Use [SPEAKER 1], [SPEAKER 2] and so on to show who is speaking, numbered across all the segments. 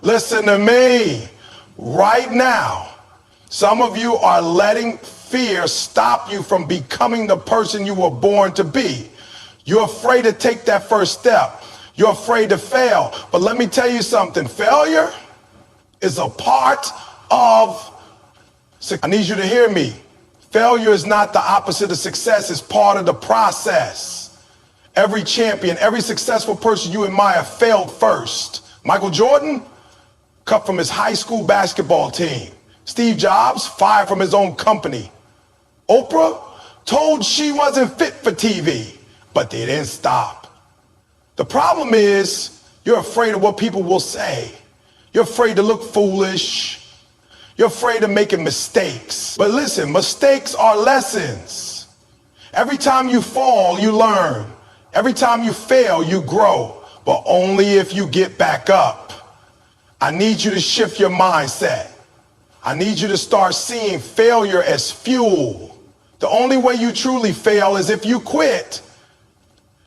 [SPEAKER 1] Listen to me. Right now, some of you are letting fear stop you from becoming the person you were born to be. You're afraid to take that first step. You're afraid to fail. But let me tell you something. Failure is a part of success. I need you to hear me. Failure is not the opposite of success. It's part of the process. Every champion, every successful person you admire failed first. Michael Jordan, cut from his high school basketball team. Steve Jobs, fired from his own company. Oprah, told she wasn't fit for TV, but they didn't stop. The problem is you're afraid of what people will say. You're afraid to look foolish. You're afraid of making mistakes. But listen, mistakes are lessons. Every time you fall, you learn. Every time you fail, you grow. But only if you get back up. I need you to shift your mindset. I need you to start seeing failure as fuel. The only way you truly fail is if you quit.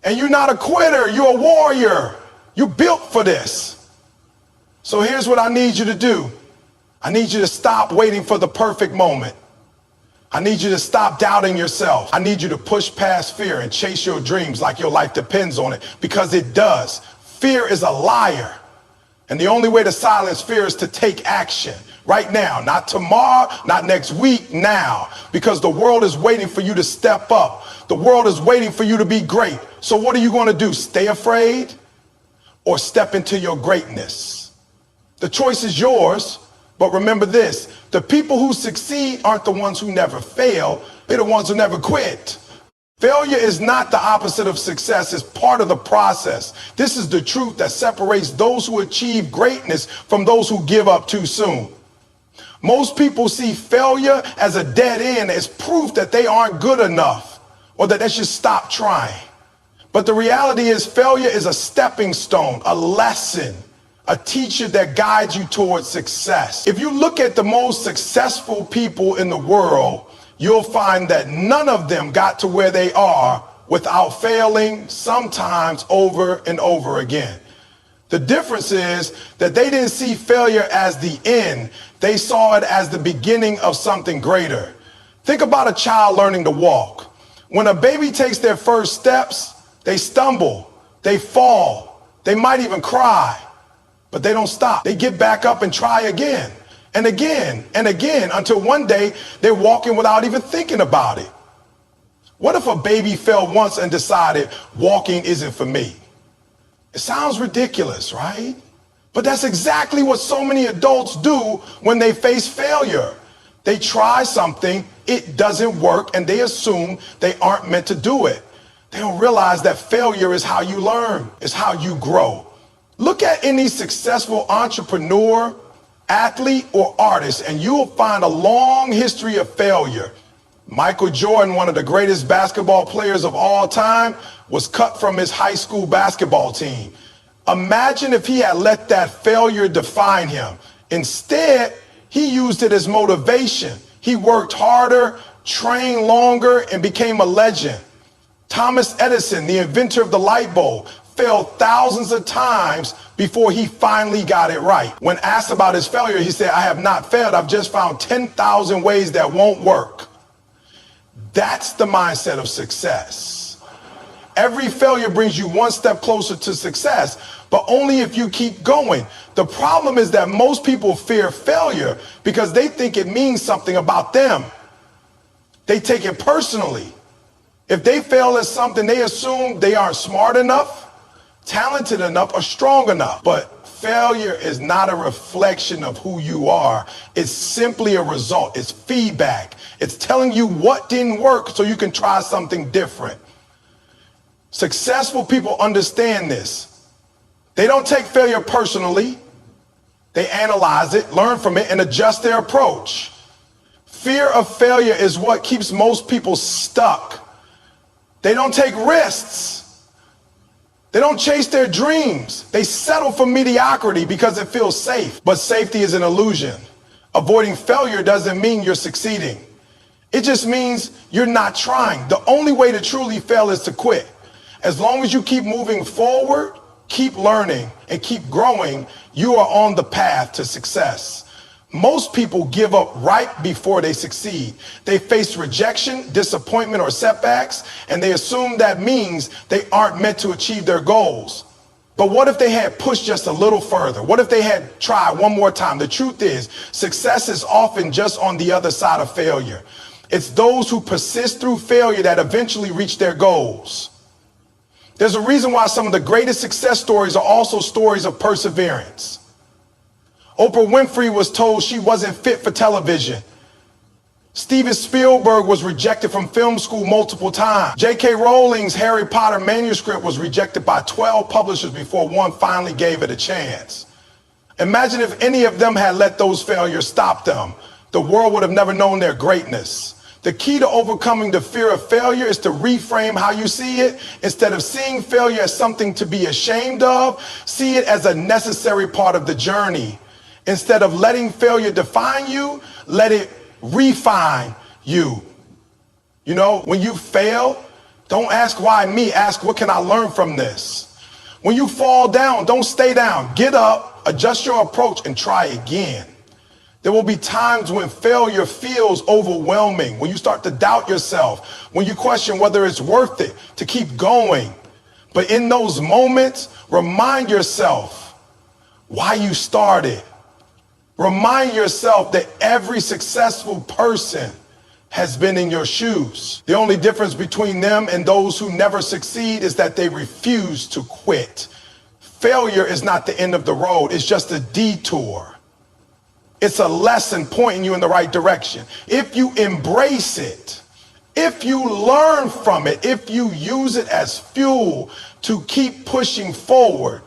[SPEAKER 1] And you're not a quitter, you're a warrior. You're built for this. So here's what I need you to do. I need you to stop waiting for the perfect moment. I need you to stop doubting yourself. I need you to push past fear and chase your dreams like your life depends on it, because it does. Fear is a liar. And the only way to silence fear is to take action right now, not tomorrow, not next week, now, because the world is waiting for you to step up. The world is waiting for you to be great. So what are you going to do? Stay afraid or step into your greatness? The choice is yours, but remember this, the people who succeed aren't the ones who never fail. They're the ones who never quit. Failure is not the opposite of success. It's part of the process. This is the truth that separates those who achieve greatness from those who give up too soon. Most people see failure as a dead end, as proof that they aren't good enough or that they should stop trying. But the reality is failure is a stepping stone, a lesson, a teacher that guides you towards success. If you look at the most successful people in the world, you'll find that none of them got to where they are without failing, sometimes over and over again. The difference is that they didn't see failure as the end. They saw it as the beginning of something greater. Think about a child learning to walk. When a baby takes their first steps, they stumble, they fall, they might even cry, but they don't stop. They get back up and try again and again and again until one day they're walking without even thinking about it. What if a baby fell once and decided walking isn't for me? It sounds ridiculous, right? But that's exactly what so many adults do when they face failure. They try something, it doesn't work, and they assume they aren't meant to do it. They don't realize that failure is how you learn, it's how you grow. Look at any successful entrepreneur, athlete, or artist, and you will find a long history of failure. Michael Jordan, one of the greatest basketball players of all time, was cut from his high school basketball team. Imagine if he had let that failure define him. Instead, he used it as motivation. He worked harder, trained longer, and became a legend. Thomas Edison, the inventor of the light bulb, failed thousands of times before he finally got it right. When asked about his failure, he said, "I have not failed. I've just found 10,000 ways that won't work." That's the mindset of success. Every failure brings you one step closer to success, but only if you keep going. The problem is that most people fear failure because they think it means something about them. They take it personally. If they fail at something, they assume they aren't smart enough, talented enough, or strong enough. But failure is not a reflection of who you are. It's simply a result. It's feedback. It's telling you what didn't work so you can try something different. Successful people understand this. They don't take failure personally. They analyze it, learn from it, and adjust their approach. Fear of failure is what keeps most people stuck. They don't take risks. They don't chase their dreams. They settle for mediocrity because it feels safe. But safety is an illusion. Avoiding failure doesn't mean you're succeeding. It just means you're not trying. The only way to truly fail is to quit. As long as you keep moving forward, keep learning, and keep growing, you are on the path to success. Most people give up right before they succeed. They face rejection, disappointment, or setbacks, and they assume that means they aren't meant to achieve their goals. But what if they had pushed just a little further? What if they had tried one more time? The truth is, success is often just on the other side of failure. It's those who persist through failure that eventually reach their goals. There's a reason why some of the greatest success stories are also stories of perseverance. Oprah Winfrey was told she wasn't fit for television. Steven Spielberg was rejected from film school multiple times. J.K. Rowling's Harry Potter manuscript was rejected by 12 publishers before one finally gave it a chance. Imagine if any of them had let those failures stop them. The world would have never known their greatness. The key to overcoming the fear of failure is to reframe how you see it. Instead of seeing failure as something to be ashamed of, see it as a necessary part of the journey. Instead of letting failure define you, let it refine you. You know, when you fail, don't ask why me, ask what can I learn from this? When you fall down, don't stay down. Get up, adjust your approach, and try again. There will be times when failure feels overwhelming, when you start to doubt yourself, when you question whether it's worth it to keep going. But in those moments, remind yourself why you started. Remind yourself that every successful person has been in your shoes. The only difference between them and those who never succeed is that they refuse to quit. Failure is not the end of the road. It's just a detour. It's a lesson pointing you in the right direction. If you embrace it, if you learn from it, if you use it as fuel to keep pushing forward,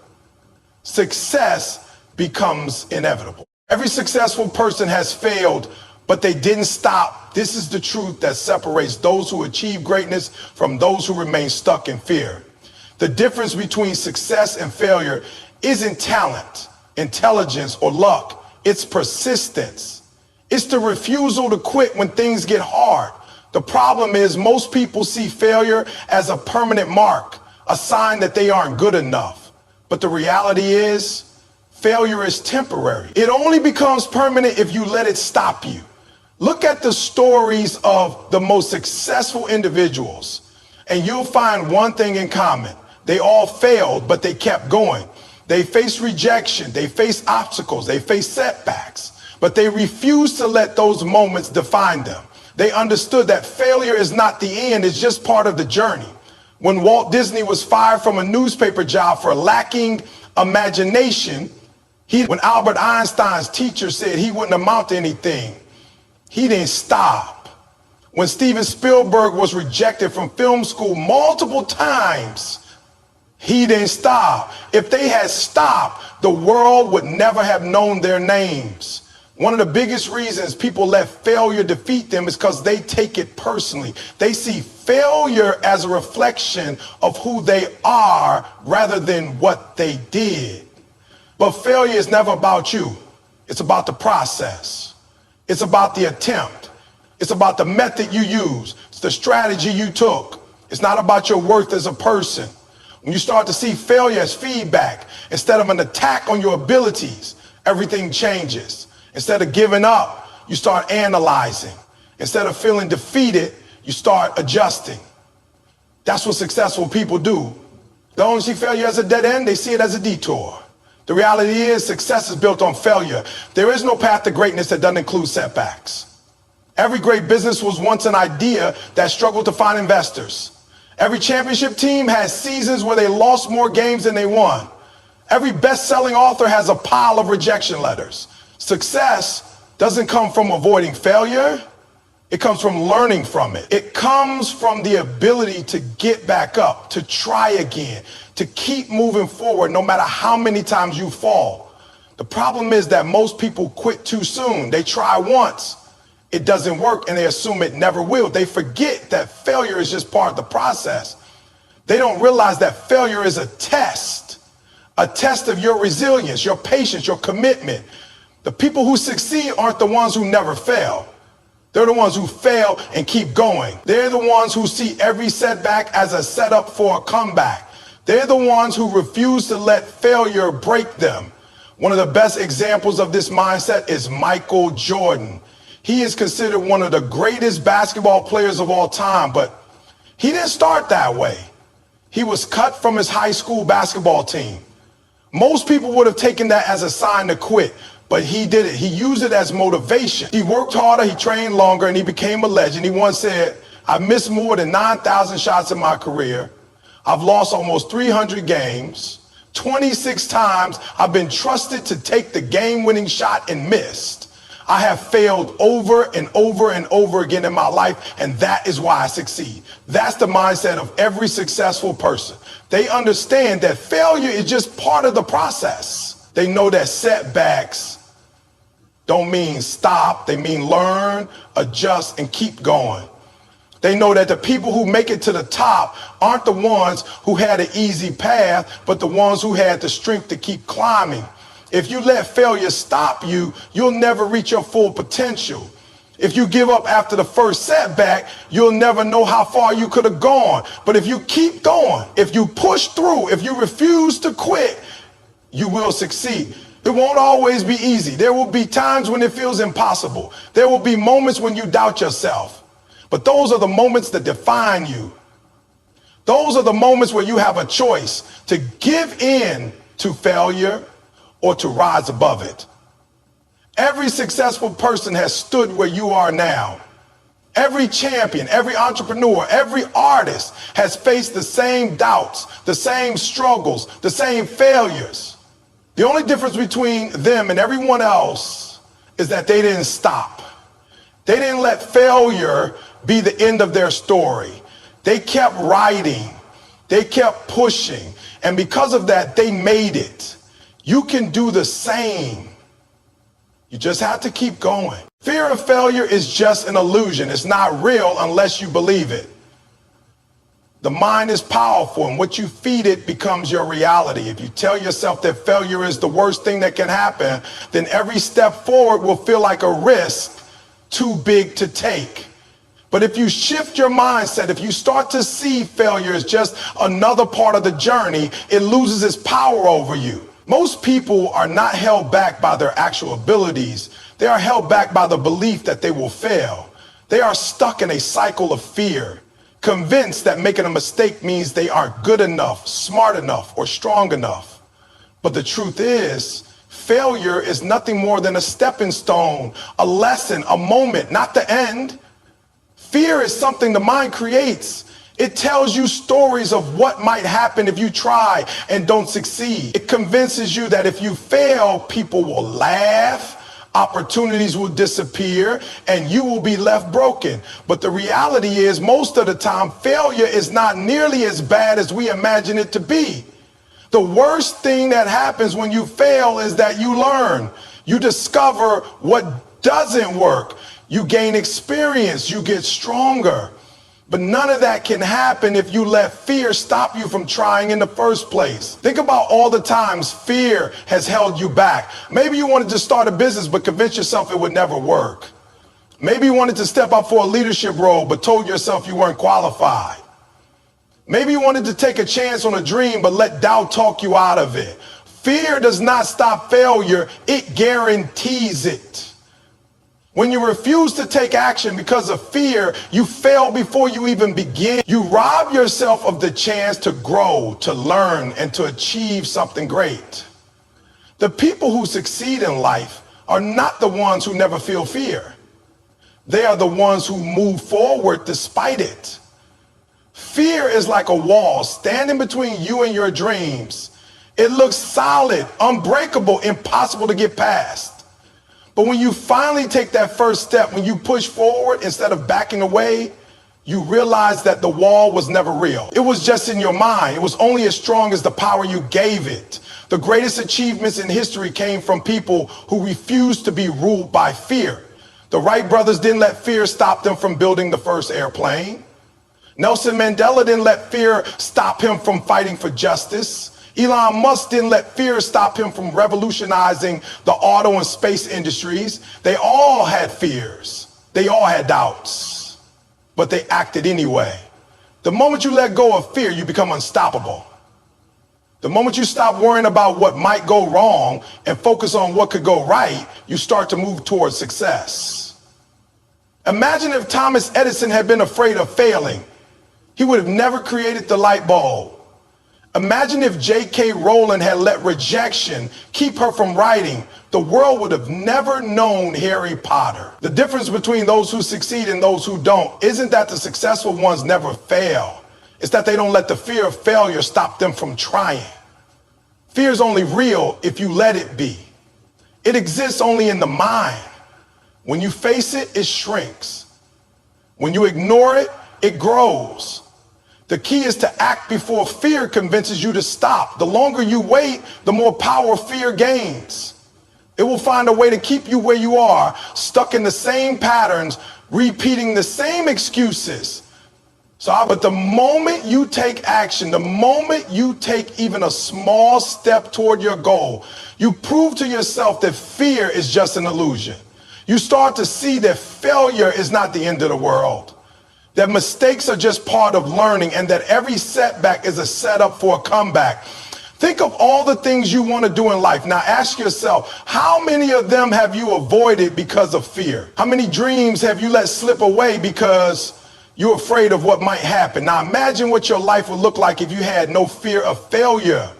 [SPEAKER 1] success becomes inevitable. Every successful person has failed, but they didn't stop. This is the truth that separates those who achieve greatness from those who remain stuck in fear. The difference between success and failure isn't talent, intelligence, or luck. It's persistence. It's the refusal to quit when things get hard. The problem is most people see failure as a permanent mark, a sign that they aren't good enough. But the reality is, failure is temporary. It only becomes permanent if you let it stop you. Look at the stories of the most successful individuals, and you'll find one thing in common. They all failed, but they kept going. They faced rejection, they faced obstacles, they faced setbacks, but they refused to let those moments define them. They understood that failure is not the end, it's just part of the journey. When Walt Disney was fired from a newspaper job for lacking imagination, when Albert Einstein's teacher said he wouldn't amount to anything, he didn't stop. When Steven Spielberg was rejected from film school multiple times, he didn't stop. If they had stopped, the world would never have known their names. One of the biggest reasons people let failure defeat them is because they take it personally. They see failure as a reflection of who they are rather than what they did. But failure is never about you. It's about the process. It's about the attempt. It's about the method you use. It's the strategy you took. It's not about your worth as a person. When you start to see failure as feedback instead of an attack on your abilities, everything changes. Instead of giving up, you start analyzing. Instead of feeling defeated, you start adjusting. That's what successful people do. They don't see failure as a dead end, they see it as a detour. The reality is success is built on failure. There is no path to greatness that doesn't include setbacks. Every great business was once an idea that struggled to find investors. Every championship team has seasons where they lost more games than they won. Every best-selling author has a pile of rejection letters. Success doesn't come from avoiding failure. It comes from learning from it. It comes from the ability to get back up, to try again, to keep moving forward no matter how many times you fall. The problem is that most people quit too soon. They try once. It doesn't work, and they assume it never will. They forget that failure is just part of the process. They don't realize that failure is a test of your resilience, your patience, your commitment. The people who succeed aren't the ones who never fail. They're the ones who fail and keep going. They're the ones who see every setback as a setup for a comeback. They're the ones who refuse to let failure break them. One of the best examples of this mindset is Michael Jordan. He is considered one of the greatest basketball players of all time, but he didn't start that way. He was cut from his high school basketball team. Most people would have taken that as a sign to quit, but he did it. He used it as motivation. He worked harder, he trained longer, and he became a legend. He once said, "I've missed more than 9,000 shots in my career. I've lost almost 300 games. 26 times I've been trusted to take the game-winning shot and missed. I have failed over and over and over again in my life, and that is why I succeed." That's the mindset of every successful person. They understand that failure is just part of the process. They know that setbacks don't mean stop. They mean learn, adjust, and keep going. They know that the people who make it to the top aren't the ones who had an easy path, but the ones who had the strength to keep climbing. If you let failure stop you, you'll never reach your full potential. If you give up after the first setback, you'll never know how far you could have gone. But if you keep going, if you push through, if you refuse to quit, you will succeed. It won't always be easy. There will be times when it feels impossible. There will be moments when you doubt yourself. But those are the moments that define you. Those are the moments where you have a choice to give in to failure or to rise above it. Every successful person has stood where you are now. Every champion, every entrepreneur, every artist has faced the same doubts, the same struggles, the same failures. The only difference between them and everyone else is that they didn't stop. They didn't let failure be the end of their story. They kept writing. They kept pushing. And because of that, they made it. You can do the same. You just have to keep going. Fear of failure is just an illusion. It's not real unless you believe it. The mind is powerful, and what you feed it becomes your reality. If you tell yourself that failure is the worst thing that can happen, then every step forward will feel like a risk too big to take. But if you shift your mindset, if you start to see failure as just another part of the journey, it loses its power over you. Most people are not held back by their actual abilities. They are held back by the belief that they will fail. They are stuck in a cycle of fear, convinced that making a mistake means they aren't good enough, smart enough, or strong enough. But the truth is, failure is nothing more than a stepping stone, a lesson, a moment, not the end. Fear is something the mind creates. It tells you stories of what might happen if you try and don't succeed. It convinces you that if you fail, people will laugh, opportunities will disappear, and you will be left broken. But the reality is, most of the time, failure is not nearly as bad as we imagine it to be. The worst thing that happens when you fail is that you learn. You discover what doesn't work. You gain experience, you get stronger. But none of that can happen if you let fear stop you from trying in the first place. Think about all the times fear has held you back. Maybe you wanted to start a business but convinced yourself it would never work. Maybe you wanted to step up for a leadership role but told yourself you weren't qualified. Maybe you wanted to take a chance on a dream but let doubt talk you out of it. Fear does not stop failure, it guarantees it. When you refuse to take action because of fear, you fail before you even begin. You rob yourself of the chance to grow, to learn, and to achieve something great. The people who succeed in life are not the ones who never feel fear. They are the ones who move forward despite it. Fear is like a wall standing between you and your dreams. It looks solid, unbreakable, impossible to get past. But when you finally take that first step, when you push forward instead of backing away, you realize that the wall was never real. It was just in your mind. It was only as strong as the power you gave it. The greatest achievements in history came from people who refused to be ruled by fear. The Wright brothers didn't let fear stop them from building the first airplane. Nelson Mandela didn't let fear stop him from fighting for justice. Elon Musk didn't let fear stop him from revolutionizing the auto and space industries. They all had fears. They all had doubts, but they acted anyway. The moment you let go of fear, you become unstoppable. The moment you stop worrying about what might go wrong and focus on what could go right, you start to move towards success. Imagine if Thomas Edison had been afraid of failing. He would have never created the light bulb. Imagine if J.K. Rowling had let rejection keep her from writing. The world would have never known Harry Potter. The difference between those who succeed and those who don't isn't that the successful ones never fail. It's that they don't let the fear of failure stop them from trying. Fear is only real if you let it be. It exists only in the mind. When you face it, it shrinks. When you ignore it, it grows. The key is to act before fear convinces you to stop. The longer you wait, the more power fear gains. It will find a way to keep you where you are, stuck in the same patterns, repeating the same excuses. But the moment you take action, the moment you take even a small step toward your goal, you prove to yourself that fear is just an illusion. You start to see that failure is not the end of the world, that mistakes are just part of learning, and that every setback is a setup for a comeback. Think of all the things you want to do in life. Now ask yourself, how many of them have you avoided because of fear? How many dreams have you let slip away because you're afraid of what might happen? Now imagine what your life would look like if you had no fear of failure.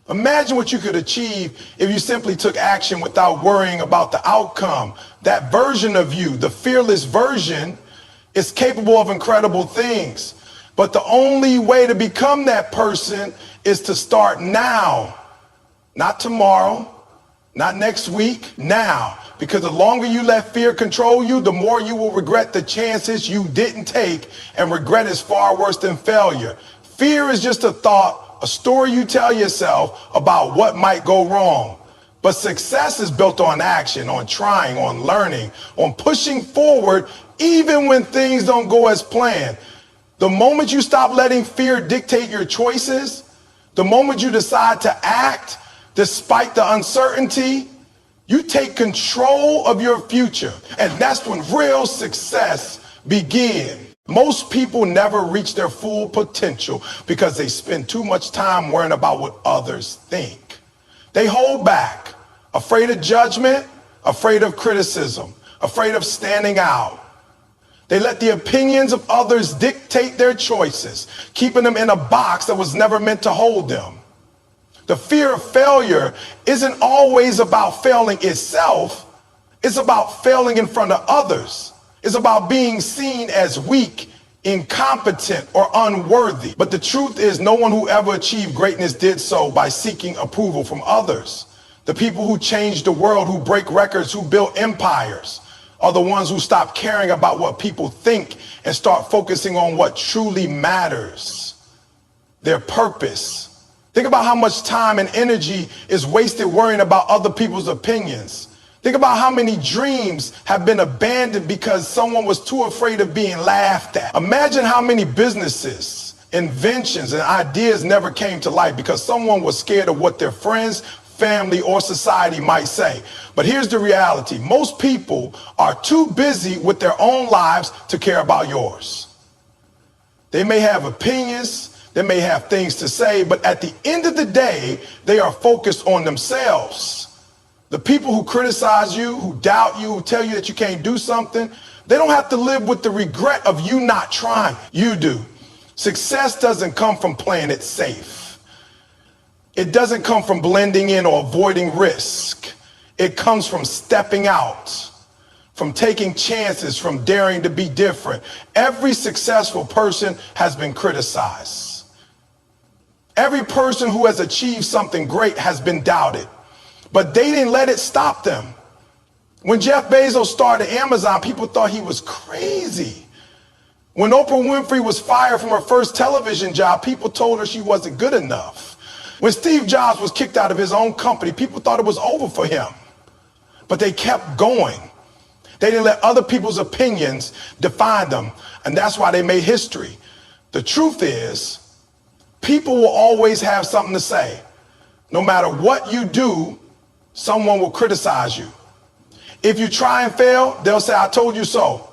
[SPEAKER 1] Imagine what you could achieve if you simply took action without worrying about the outcome. That version of you, the fearless version, is capable of incredible things. But the only way to become that person is to start now. Not tomorrow, not next week, now. Because the longer you let fear control you, the more you will regret the chances you didn't take, and regret is far worse than failure. Fear is just a thought, a story you tell yourself about what might go wrong. But success is built on action, on trying, on learning, on pushing forward even when things don't go as planned. The moment you stop letting fear dictate your choices, the moment you decide to act despite the uncertainty, you take control of your future. And that's when real success begins. Most people never reach their full potential because they spend too much time worrying about what others think. They hold back, afraid of judgment, afraid of criticism, afraid of standing out. They let the opinions of others dictate their choices, keeping them in a box that was never meant to hold them. The fear of failure isn't always about failing itself. It's about failing in front of others. It's about being seen as weak, incompetent, or unworthy. But the truth is, no one who ever achieved greatness did so by seeking approval from others. The people who change the world, who break records, who build empires, are the ones who stop caring about what people think and start focusing on what truly matters, their purpose. Think about how much time and energy is wasted worrying about other people's opinions. Think about how many dreams have been abandoned because someone was too afraid of being laughed at. Imagine how many businesses, inventions, and ideas never came to life because someone was scared of what their friends, family, or society might say. But here's the reality. Most people are too busy with their own lives to care about yours. They may have opinions, they may have things to say, but at the end of the day, they are focused on themselves. The people who criticize you, who doubt you, who tell you that you can't do something, they don't have to live with the regret of you not trying. You do. Success doesn't come from playing it safe. It doesn't come from blending in or avoiding risk. It comes from stepping out, from taking chances, from daring to be different. Every successful person has been criticized. Every person who has achieved something great has been doubted, but they didn't let it stop them. When Jeff Bezos started Amazon, people thought he was crazy. When Oprah Winfrey was fired from her first television job, people told her she wasn't good enough. When Steve Jobs was kicked out of his own company, people thought it was over for him. But they kept going. They didn't let other people's opinions define them, and that's why they made history. The truth is, people will always have something to say. No matter what you do, someone will criticize you. If you try and fail, they'll say, I told you so.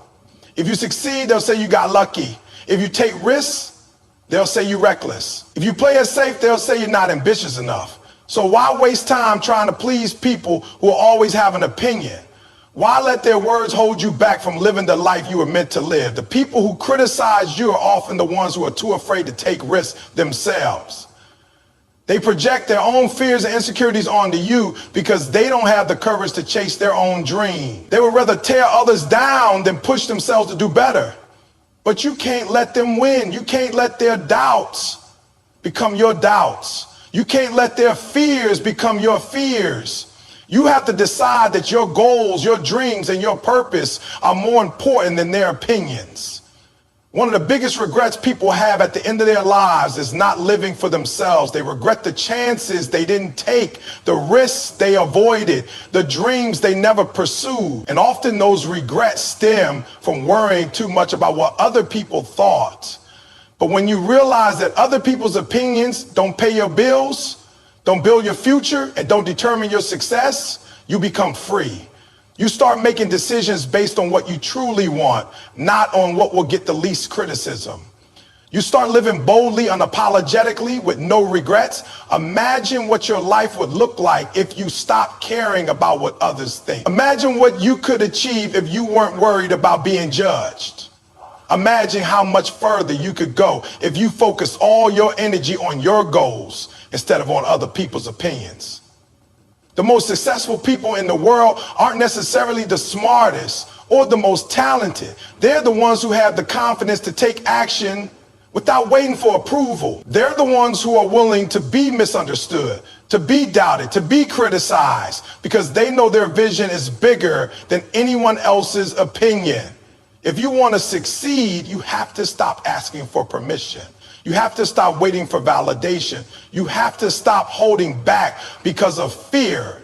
[SPEAKER 1] If you succeed, they'll say you got lucky. If you take risks, They'll say you're reckless. If you play it safe, they'll say you're not ambitious enough. So why waste time trying to please people who will always have an opinion? Why let their words hold you back from living the life you were meant to live? The people who criticize you are often the ones who are too afraid to take risks themselves. They project their own fears and insecurities onto you because they don't have the courage to chase their own dream. They would rather tear others down than push themselves to do better. But you can't let them win. You can't let their doubts become your doubts. You can't let their fears become your fears. You have to decide that your goals, your dreams, and your purpose are more important than their opinions. One of the biggest regrets people have at the end of their lives is not living for themselves. They regret the chances they didn't take, the risks they avoided, the dreams they never pursued. And often those regrets stem from worrying too much about what other people thought. But when you realize that other people's opinions don't pay your bills, don't build your future, and don't determine your success, you become free. You start making decisions based on what you truly want, not on what will get the least criticism. You start living boldly, unapologetically, with no regrets. Imagine what your life would look like if you stopped caring about what others think. Imagine what you could achieve if you weren't worried about being judged. Imagine how much further you could go if you focus all your energy on your goals instead of on other people's opinions. The most successful people in the world aren't necessarily the smartest or the most talented. They're the ones who have the confidence to take action without waiting for approval. They're the ones who are willing to be misunderstood, to be doubted, to be criticized, because they know their vision is bigger than anyone else's opinion. If you want to succeed, you have to stop asking for permission. You have to stop waiting for validation. You have to stop holding back because of fear.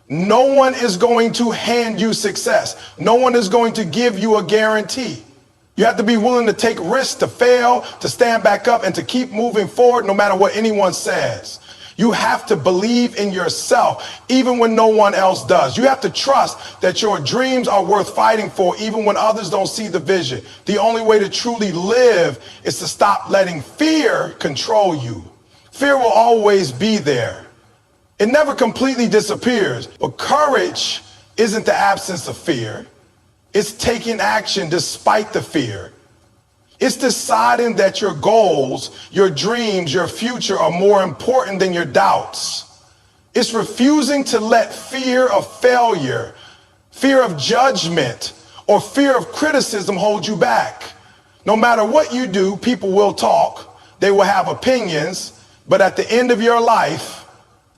[SPEAKER 1] No one is going to hand you success. No one is going to give you a guarantee. You have to be willing to take risks, to fail, to stand back up, and to keep moving forward no matter what anyone says. You have to believe in yourself, even when no one else does. You have to trust that your dreams are worth fighting for, even when others don't see the vision. The only way to truly live is to stop letting fear control you. Fear will always be there. It never completely disappears. But courage isn't the absence of fear. It's taking action despite the fear. It's deciding that your goals, your dreams, your future are more important than your doubts. It's refusing to let fear of failure, fear of judgment, or fear of criticism hold you back. No matter what you do, people will talk. They will have opinions, but at the end of your life,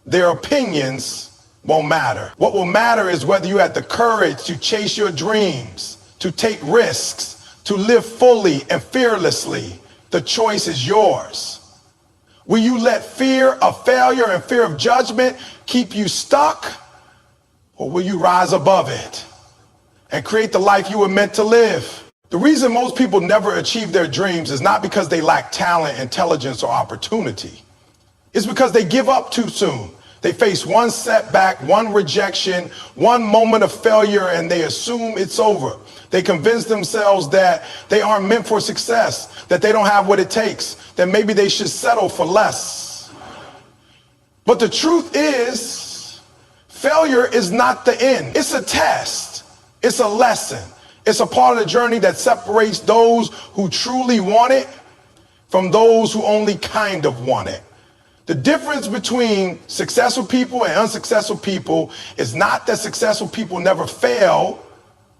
[SPEAKER 1] their opinions won't matter. What will matter is whether you have the courage to chase your dreams, to take risks, to live fully and fearlessly. The choice is yours. Will you let fear of failure and fear of judgment keep you stuck? Or will you rise above it and create the life you were meant to live? The reason most people never achieve their dreams is not because they lack talent, intelligence, or opportunity. It's because they give up too soon. They face one setback, one rejection, one moment of failure, and they assume it's over. They convince themselves that they aren't meant for success, that they don't have what it takes, that maybe they should settle for less. But the truth is, failure is not the end. It's a test. It's a lesson. It's a part of the journey that separates those who truly want it from those who only kind of want it. The difference between successful people and unsuccessful people is not that successful people never fail,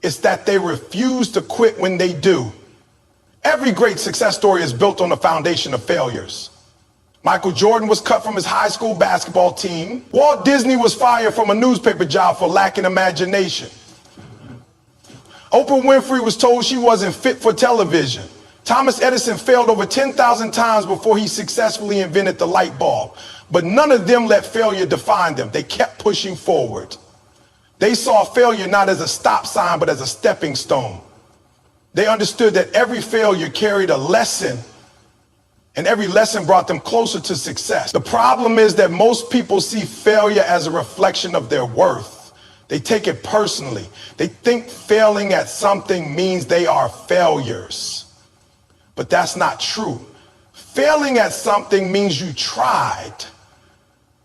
[SPEAKER 1] it's that they refuse to quit when they do. Every great success story is built on the foundation of failures. Michael Jordan was cut from his high school basketball team. Walt Disney was fired from a newspaper job for lacking imagination. Oprah Winfrey was told she wasn't fit for television. Thomas Edison failed over 10,000 times before he successfully invented the light bulb. But none of them let failure define them. They kept pushing forward. They saw failure not as a stop sign, but as a stepping stone. They understood that every failure carried a lesson, and every lesson brought them closer to success. The problem is that most people see failure as a reflection of their worth. They take it personally. They think failing at something means they are failures. But that's not true. Failing at something means you tried.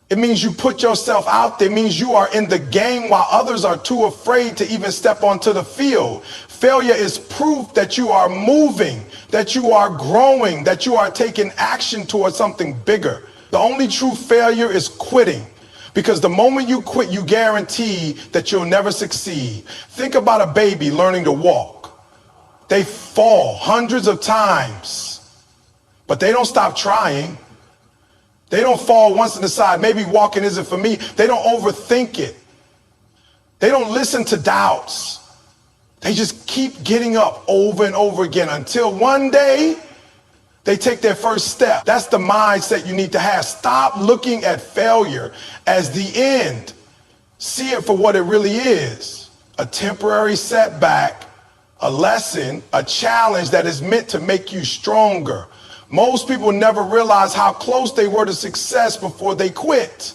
[SPEAKER 1] It means you put yourself out there. It means you are in the game while others are too afraid to even step onto the field. Failure is proof that you are moving, that you are growing, that you are taking action towards something bigger. The only true failure is quitting. Because the moment you quit, you guarantee that you'll never succeed. Think about a baby learning to walk. They fall hundreds of times, but they don't stop trying. They don't fall once and decide, maybe walking isn't for me. They don't overthink it. They don't listen to doubts. They just keep getting up over and over again until one day they take their first step. That's the mindset you need to have. Stop looking at failure as the end. See it for what it really is. A temporary setback, a lesson, a challenge that is meant to make you stronger. Most people never realize how close they were to success before they quit.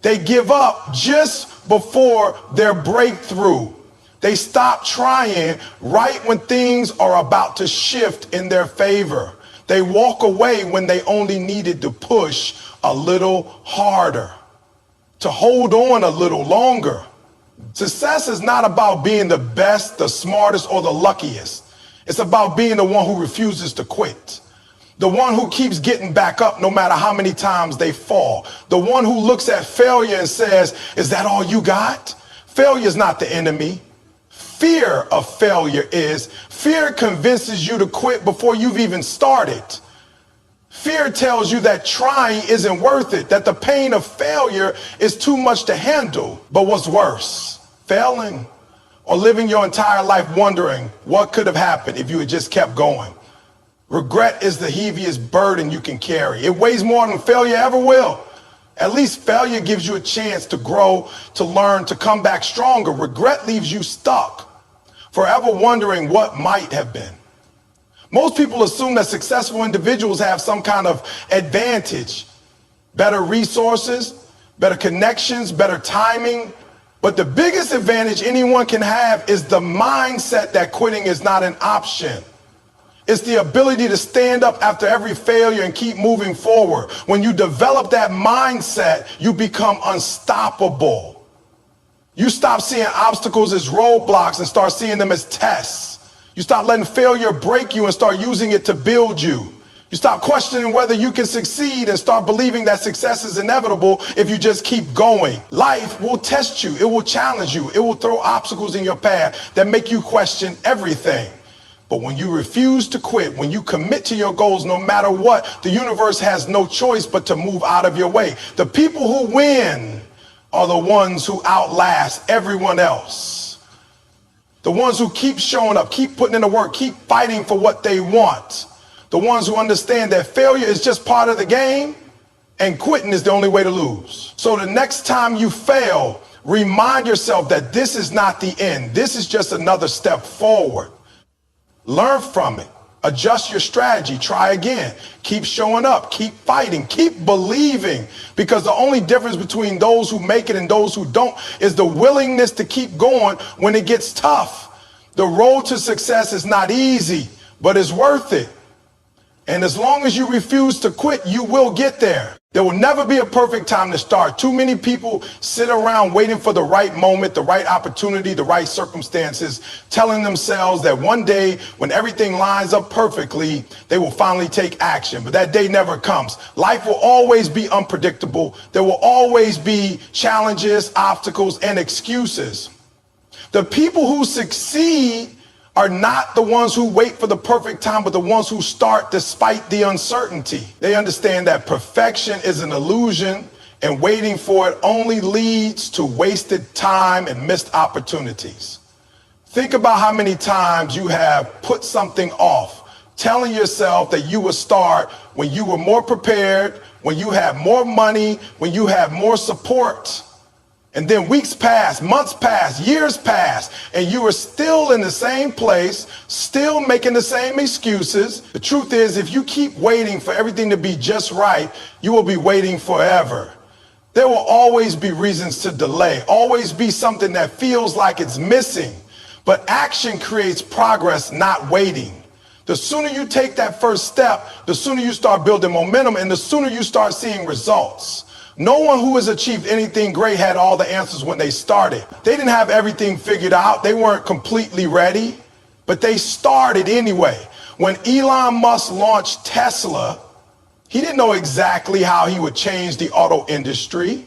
[SPEAKER 1] They give up just before their breakthrough. They stop trying right when things are about to shift in their favor. They walk away when they only needed to push a little harder, to hold on a little longer. Success is not about being the best, the smartest, or the luckiest. It's about being the one who refuses to quit. The one who keeps getting back up no matter how many times they fall. The one who looks at failure and says, is that all you got? Failure is not the enemy. Fear of failure is. Fear convinces you to quit before you've even started. Fear tells you that trying isn't worth it, that the pain of failure is too much to handle. But what's worse, failing or living your entire life wondering what could have happened if you had just kept going? Regret is the heaviest burden you can carry. It weighs more than failure ever will. At least failure gives you a chance to grow, to learn, to come back stronger. Regret leaves you stuck, forever wondering what might have been. Most people assume that successful individuals have some kind of advantage, better resources, better connections, better timing. But the biggest advantage anyone can have is the mindset that quitting is not an option. It's the ability to stand up after every failure and keep moving forward. When you develop that mindset, you become unstoppable. You stop seeing obstacles as roadblocks and start seeing them as tests. You stop letting failure break you and start using it to build you. You stop questioning whether you can succeed and start believing that success is inevitable if you just keep going. Life will test you. It will challenge you. It will throw obstacles in your path that make you question everything. But when you refuse to quit, when you commit to your goals, no matter what, the universe has no choice but to move out of your way. The people who win are the ones who outlast everyone else. The ones who keep showing up, keep putting in the work, keep fighting for what they want. The ones who understand that failure is just part of the game and quitting is the only way to lose. So the next time you fail, remind yourself that this is not the end. This is just another step forward. Learn from it. Adjust your strategy. Try again. Keep showing up. Keep fighting. Keep believing. Because the only difference between those who make it and those who don't is the willingness to keep going when it gets tough. The road to success is not easy, but it's worth it. And as long as you refuse to quit, you will get there. There will never be a perfect time to start. Too many people sit around waiting for the right moment, the right opportunity, the right circumstances, telling themselves that one day when everything lines up perfectly, they will finally take action. But that day never comes. Life will always be unpredictable. There will always be challenges, obstacles, and excuses. The people who succeed are not the ones who wait for the perfect time, but the ones who start despite the uncertainty. They understand that perfection is an illusion and waiting for it only leads to wasted time and missed opportunities. Think about how many times you have put something off, telling yourself that you would start when you were more prepared, when you had more money, when you had more support. And then weeks pass, months pass, years pass, and you are still in the same place, still making the same excuses. The truth is, if you keep waiting for everything to be just right, you will be waiting forever. There will always be reasons to delay, always be something that feels like it's missing. But action creates progress, not waiting. The sooner you take that first step, the sooner you start building momentum, and the sooner you start seeing results. No one who has achieved anything great had all the answers when they started. They didn't have everything figured out. They weren't completely ready, but they started anyway. When Elon Musk launched Tesla, he didn't know exactly how he would change the auto industry,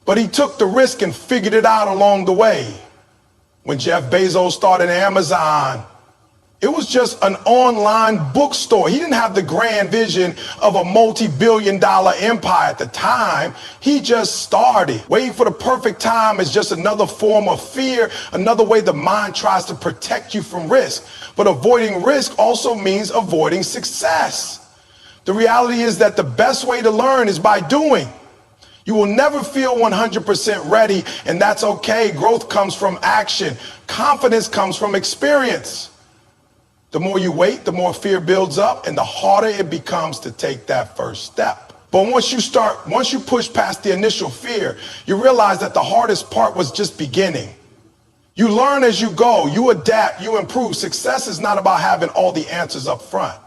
[SPEAKER 1] but he took the risk and figured it out along the way. When Jeff Bezos started Amazon, it was just an online bookstore. He didn't have the grand vision of a multi-billion-dollar empire at the time. He just started. Waiting for the perfect time is just another form of fear, another way the mind tries to protect you from risk. But avoiding risk also means avoiding success. The reality is that the best way to learn is by doing. You will never feel 100% ready, and that's okay. Growth comes from action. Confidence comes from experience. The more you wait, the more fear builds up, and the harder it becomes to take that first step. But once you push past the initial fear, you realize that the hardest part was just beginning. You learn as you go, you adapt, you improve. Success is not about having all the answers up front.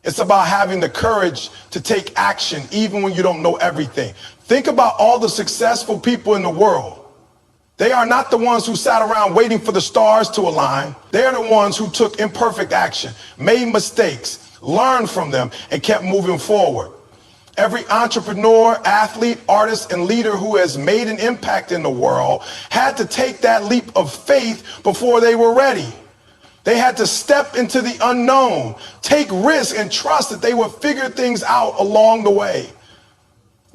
[SPEAKER 1] It's about having the courage to take action even when you don't know everything. Think about all the successful people in the world. They are not the ones who sat around waiting for the stars to align. They are the ones who took imperfect action, made mistakes, learned from them, and kept moving forward. Every entrepreneur, athlete, artist, and leader who has made an impact in the world had to take that leap of faith before they were ready. They had to step into the unknown, take risks, and trust that they would figure things out along the way.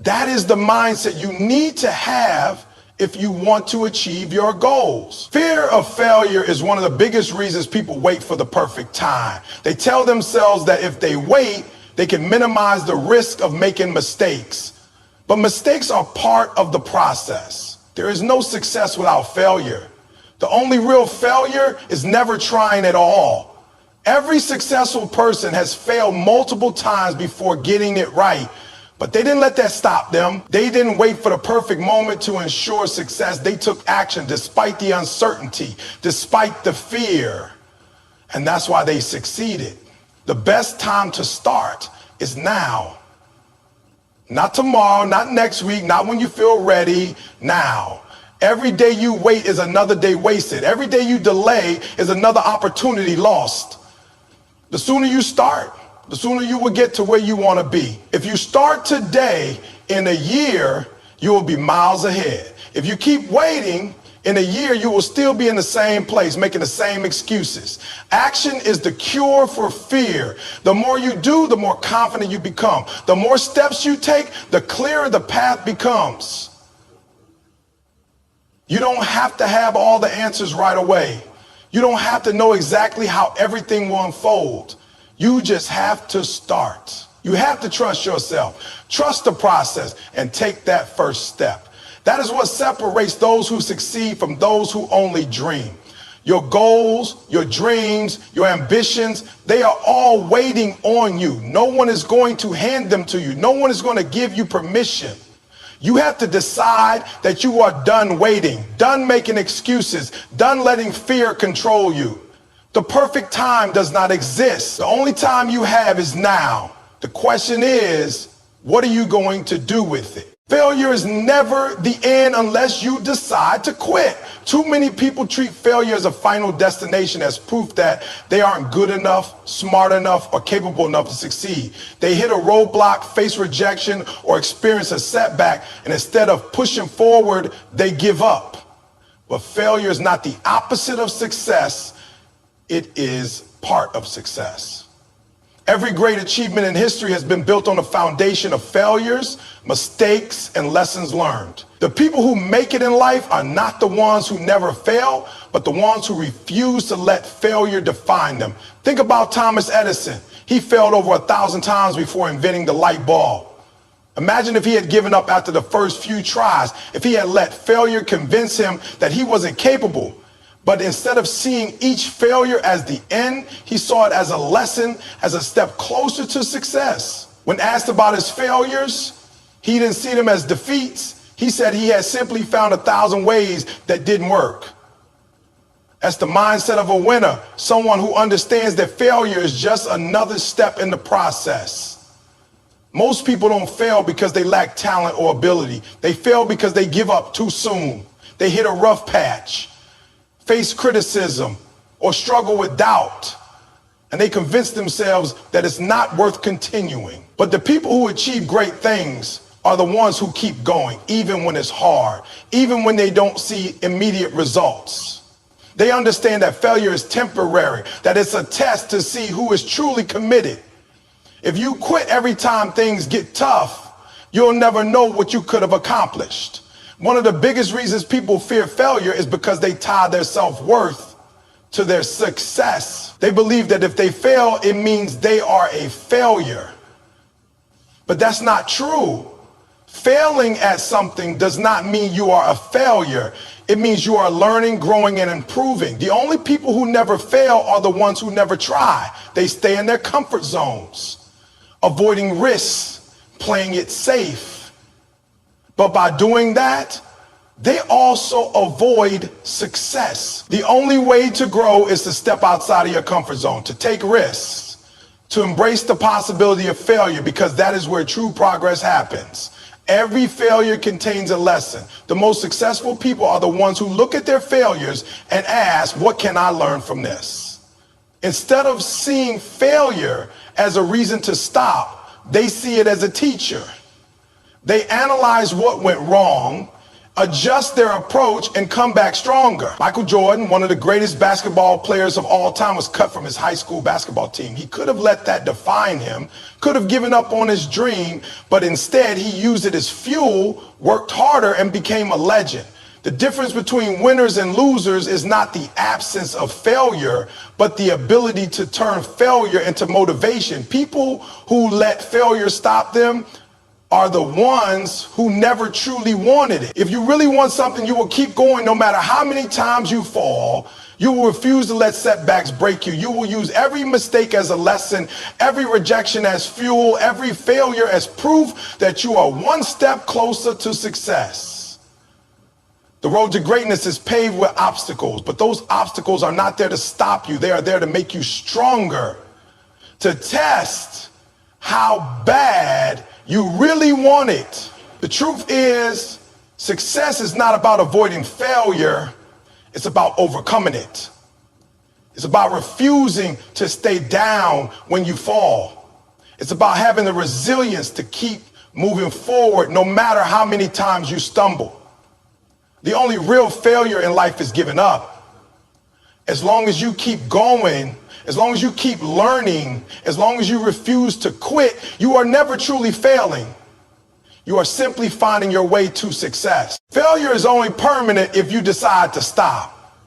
[SPEAKER 1] That is the mindset you need to have if you want to achieve your goals. Fear of failure is one of the biggest reasons people wait for the perfect time. They tell themselves that if they wait, they can minimize the risk of making mistakes. But mistakes are part of the process. There is no success without failure. The only real failure is never trying at all. Every successful person has failed multiple times before getting it right. But they didn't let that stop them. They didn't wait for the perfect moment to ensure success. They took action despite the uncertainty, despite the fear. And that's why they succeeded. The best time to start is now. Not tomorrow, not next week, not when you feel ready, now. Every day you wait is another day wasted. Every day you delay is another opportunity lost. The sooner you start, the sooner you will get to where you want to be. If you start today, in a year, you will be miles ahead. If you keep waiting, in a year, you will still be in the same place, making the same excuses. Action is the cure for fear. The more you do, the more confident you become. The more steps you take, the clearer the path becomes. You don't have to have all the answers right away. You don't have to know exactly how everything will unfold. You just have to start. You have to trust yourself, trust the process, and take that first step. That is what separates those who succeed from those who only dream. Your goals, your dreams, your ambitions, they are all waiting on you. No one is going to hand them to you. No one is going to give you permission. You have to decide that you are done waiting, done making excuses, done letting fear control you. The perfect time does not exist. The only time you have is now. The question is, what are you going to do with it? Failure is never the end unless you decide to quit. Too many people treat failure as a final destination, as proof that they aren't good enough, smart enough, or capable enough to succeed. They hit a roadblock, face rejection, or experience a setback, and instead of pushing forward, they give up. But failure is not the opposite of success. It is part of success. Every great achievement in history has been built on a foundation of failures, mistakes, and lessons learned. The people who make it in life are not the ones who never fail, but the ones who refuse to let failure define them. Think about Thomas Edison. He failed over 1,000 times before inventing the light bulb. Imagine if he had given up after the first few tries, if he had let failure convince him that he wasn't capable. But instead of seeing each failure as the end, he saw it as a lesson, as a step closer to success. When asked about his failures, he didn't see them as defeats. He said he had simply found 1,000 ways that didn't work. That's the mindset of a winner, someone who understands that failure is just another step in the process. Most people don't fail because they lack talent or ability. They fail because they give up too soon. They hit a rough patch, face criticism, or struggle with doubt, and they convince themselves that it's not worth continuing. But the people who achieve great things are the ones who keep going, even when it's hard, even when they don't see immediate results. They understand that failure is temporary, that it's a test to see who is truly committed. If you quit every time things get tough, you'll never know what you could have accomplished. One of the biggest reasons people fear failure is because they tie their self-worth to their success. They believe that if they fail, it means they are a failure. But that's not true. Failing at something does not mean you are a failure. It means you are learning, growing, and improving. The only people who never fail are the ones who never try. They stay in their comfort zones, avoiding risks, playing it safe. But by doing that, they also avoid success. The only way to grow is to step outside of your comfort zone, to take risks, to embrace the possibility of failure, because that is where true progress happens. Every failure contains a lesson. The most successful people are the ones who look at their failures and ask, what can I learn from this? Instead of seeing failure as a reason to stop, they see it as a teacher. They analyze what went wrong, adjust their approach, and come back stronger. Michael Jordan, one of the greatest basketball players of all time, was cut from his high school basketball team. He could have let that define him, could have given up on his dream, but instead he used it as fuel, worked harder, and became a legend. The difference between winners and losers is not the absence of failure, but the ability to turn failure into motivation. People who let failure stop them are the ones who never truly wanted it. If you really want something, you will keep going no matter how many times you fall. You will refuse to let setbacks break you. You will use every mistake as a lesson, every rejection as fuel, every failure as proof that you are one step closer to success. The road to greatness is paved with obstacles, but those obstacles are not there to stop you. They are there to make you stronger, to test how bad you really want it. The truth is, success is not about avoiding failure. It's about overcoming it. It's about refusing to stay down when you fall. It's about having the resilience to keep moving forward no matter how many times you stumble. The only real failure in life is giving up. As long as you keep going, as long as you keep learning, as long as you refuse to quit, you are never truly failing. You are simply finding your way to success. Failure is only permanent if you decide to stop.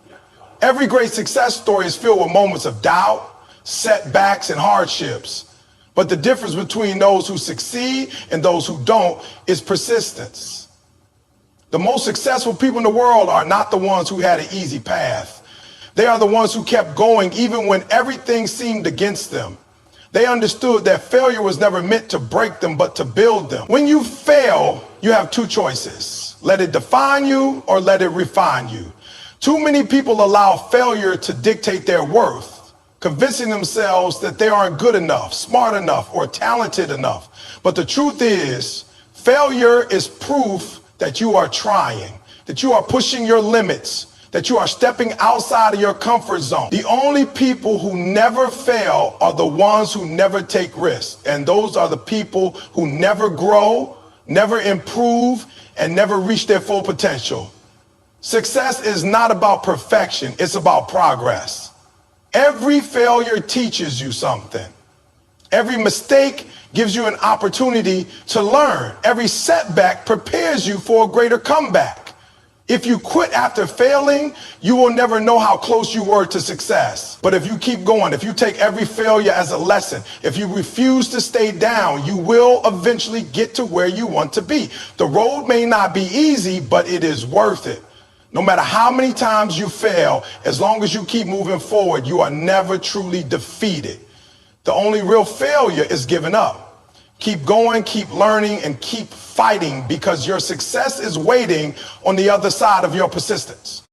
[SPEAKER 1] Every great success story is filled with moments of doubt, setbacks, and hardships. But the difference between those who succeed and those who don't is persistence. The most successful people in the world are not the ones who had an easy path. They are the ones who kept going even when everything seemed against them. They understood that failure was never meant to break them, but to build them. When you fail, you have two choices. Let it define you or let it refine you. Too many people allow failure to dictate their worth, convincing themselves that they aren't good enough, smart enough, or talented enough. But the truth is, failure is proof that you are trying, that you are pushing your limits, that you are stepping outside of your comfort zone. The only people who never fail are the ones who never take risks. And those are the people who never grow, never improve, and never reach their full potential. Success is not about perfection, it's about progress. Every failure teaches you something. Every mistake gives you an opportunity to learn. Every setback prepares you for a greater comeback. If you quit after failing, you will never know how close you were to success. But if you keep going, if you take every failure as a lesson, if you refuse to stay down, you will eventually get to where you want to be. The road may not be easy, but it is worth it. No matter how many times you fail, as long as you keep moving forward, you are never truly defeated. The only real failure is giving up. Keep going, keep learning, and keep fighting, because your success is waiting on the other side of your persistence.